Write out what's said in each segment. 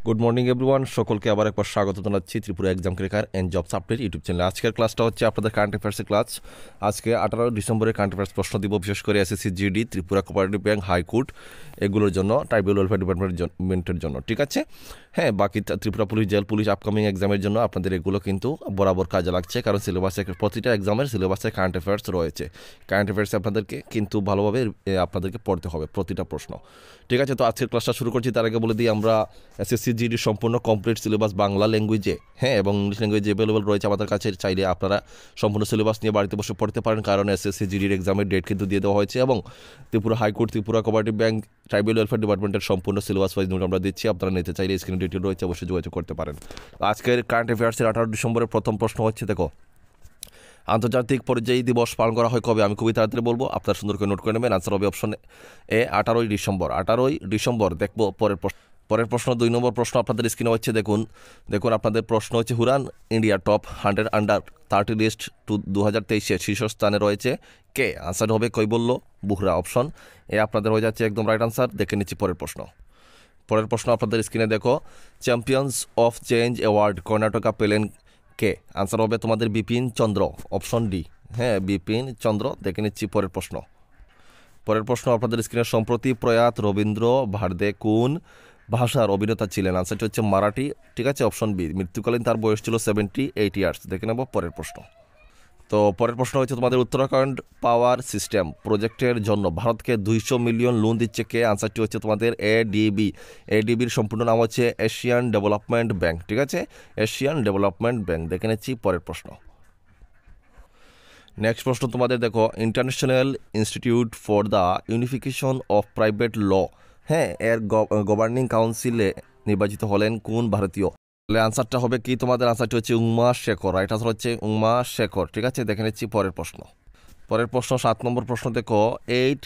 Good morning everyone, সকলকে আবার একবার স্বাগত জানাচ্ছি Tripura exam cracker and jobs update YouTube চ্যানেলে। আজকের ক্লাসটা হচ্ছে আপনাদের কারেন্ট অ্যাফেয়ার্সের ক্লাস। আজকে 18 ডিসেম্বরের কারেন্ট অ্যাফেয়ার্স প্রশ্ন দিব, বিশেষ করে SSC GD, Tripura cooperative bank, high court এগুলোর জন্য, ট্রাইবাল ওয়েলফেয়ার ডিপার্টমেন্টের জন্য। ঠিক আছে, হ্যাঁ, বাকি Tripura police, jail police upcoming এক্সামের জন্য আপনাদের এগুলো কিন্তু বরাবর কাজে লাগছে, কারণ সিলেবাসে প্রতিটা এক্সামের সিলেবাসে কারেন্ট অ্যাফেয়ার্স রয়েছে। কারেন্ট অ্যাফেয়ার্সে আপনাদেরকে কিন্তু ভালোভাবে আপনাদেরকে পড়তে হবে প্রতিটা প্রশ্ন। ঠিক আছে, তো আজকের ক্লাসটা শুরু করছি। তার আগে বলে দিই, আমরা এসএসসি জিডি সম্পূর্ণ কমপ্লিট সিলেবাস বাংলা ল্যাঙ্গুয়েজে, হ্যাঁ, এবং ইংলিশ ল্যাঙ্গুয়েজে অ্যাভেলেবল রয়েছে আমাদের কাছে। চাইলে আপনারা সম্পূর্ণ সিলেবাস নিয়ে বাড়িতে বসে পড়তে পারেন, কারণ এসএসসি জিডির এক্সামের ডেট কিন্তু দিয়ে দেওয়া হয়েছে, এবং Tripura high court, Tripura cooperative bank, tribal welfare ডিপার্টমেন্টের সম্পূর্ণ সিলেবাস ওয়াইজ নোট আমরা দিচ্ছি। আপনারা নিতে চাইলে স্ক্রিনে ডিটেল রয়েছে, অবশ্যই যোগাযোগ করতে পারেন। আজকের কারেন্ট অ্যাফেয়ার্সের 18 ডিসেম্বরের প্রথম প্রশ্ন হচ্ছে, দেখো, আন্তর্জাতিক পরিযায়ী দিবস পালন করা হয় কবে? আমি খুবই তাড়াতাড়ি বলবো, আপনারা সুন্দর করে নোট করে নেবেন। আনসার হবে অপশন এ 18 ডিসেম্বর। 18 ডিসেম্বর। দেখবো পরের প্রশ্ন, 2 নম্বর প্রশ্ন আপনাদের স্ক্রিনে হচ্ছে। দেখুন আপনাদের প্রশ্ন হচ্ছে, Hurun India top 100 under 30 list 2023 শীর্ষস্থানে রয়েছে কে? আনসার হবে কৈবল্য বুহরা। অপশন এ আপনাদের হয়ে যাচ্ছে একদম রাইট আনসার। দেখে নিচ্ছি পরের প্রশ্ন আপনাদের স্ক্রিনে। দেখো, champions of change award Karnataka পেলেন কে? আনসার হবে তোমাদের বিপিন চন্দ্র। অপশন ডি, হ্যাঁ, বিপিন চন্দ্র। দেখে নিচ্ছি পরের প্রশ্ন আপনাদের স্ক্রিনে। সম্প্রতি প্রয়াত রবীন্দ্র ভারদে কোন ভাষার অভিনেতা ছিলেন? আনসারটি হচ্ছে মারাঠি। ঠিক আছে, অপশন বি। মৃত্যুকালীন তার বয়স ছিল 78 ইয়ার্স। দেখে নেব পরের প্রশ্ন। তো পরের প্রশ্ন হচ্ছে তোমাদের, উত্তরাখণ্ড পাওয়ার সিস্টেম প্রজেক্টের জন্য ভারতকে 200 মিলিয়ন লোন দিচ্ছে কে? আনসারটি হচ্ছে তোমাদের এডিবি। এডিবির সম্পূর্ণ নাম হচ্ছে এশিয়ান ডেভেলপমেন্ট ব্যাংক। ঠিক আছে, এশিয়ান ডেভেলপমেন্ট ব্যাংক। দেখে নিচ্ছি পরের প্রশ্ন। নেক্সট প্রশ্ন তোমাদের, দেখো, international institute for the unification of private law, হ্যাঁ, এর গভর্নিং কাউন্সিলে নির্বাচিত হলেন কোন ভারতীয়? তাহলে আনসারটা হবে কি তোমাদের? আনসারটি হচ্ছে উমা শেখর। রাইট আনসার হচ্ছে উমা শেখর। ঠিক আছে, দেখে নিচ্ছি পরের প্রশ্ন। 7 নম্বর প্রশ্ন, দেখো, 8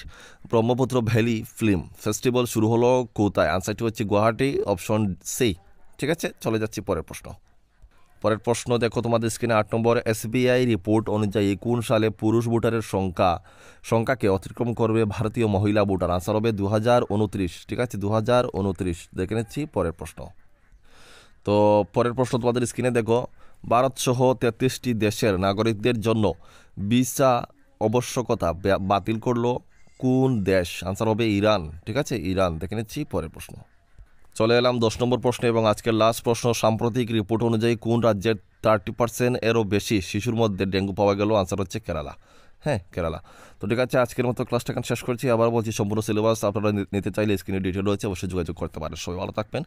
ব্রহ্মপুত্র ভ্যালি ফিল্ম ফেস্টিভ্যাল শুরু হলো কোথায়? আনসারটি হচ্ছে গুয়াহাটি। Option C. ঠিক আছে, চলে যাচ্ছি পরের প্রশ্ন। দেখো তোমাদের স্ক্রিনে 8 নম্বর, এসবিআই রিপোর্ট অনুযায়ী কোন সালে পুরুষ ভোটারের সংখ্যাকে অতিক্রম করবে ভারতীয় মহিলা ভোটার? আনসার হবে 2029। ঠিক আছে, 2029। দেখে নিচ্ছি পরের প্রশ্ন। তো পরের প্রশ্ন তোমাদের স্ক্রিনে, দেখো, ভারতসহ 33টি দেশের নাগরিকদের জন্য ভিসা আবশ্যকতা বাতিল করলো কোন দেশ? আনসার হবে ইরান। ঠিক আছে, ইরান। দেখে নিচ্ছি পরের প্রশ্ন। চলে এলাম 10 নম্বর প্রশ্ন এবং আজকের লাস্ট প্রশ্ন। সাম্প্রতিক রিপোর্ট অনুযায়ী কোন রাজ্যের 30% এরও বেশি শিশুর মধ্যে ডেঙ্গু পাওয়া গেল? আনসার হচ্ছে কেরালা। হ্যাঁ, কেরালা। তো ঠিক আছে, আজকের মতো ক্লাসটা এখানে শেষ করছি। আবার বলছি, সম্পূর্ণ সিলেবাস আপনারা নিতে চাইলে স্ক্রিনে ডিটেল রয়েছে, অবশ্যই যোগাযোগ করতে পারেন। সবাই ভালো থাকবেন,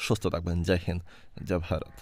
সুস্থ থাকবেন। জয় হিন্দ, জয় ভারত।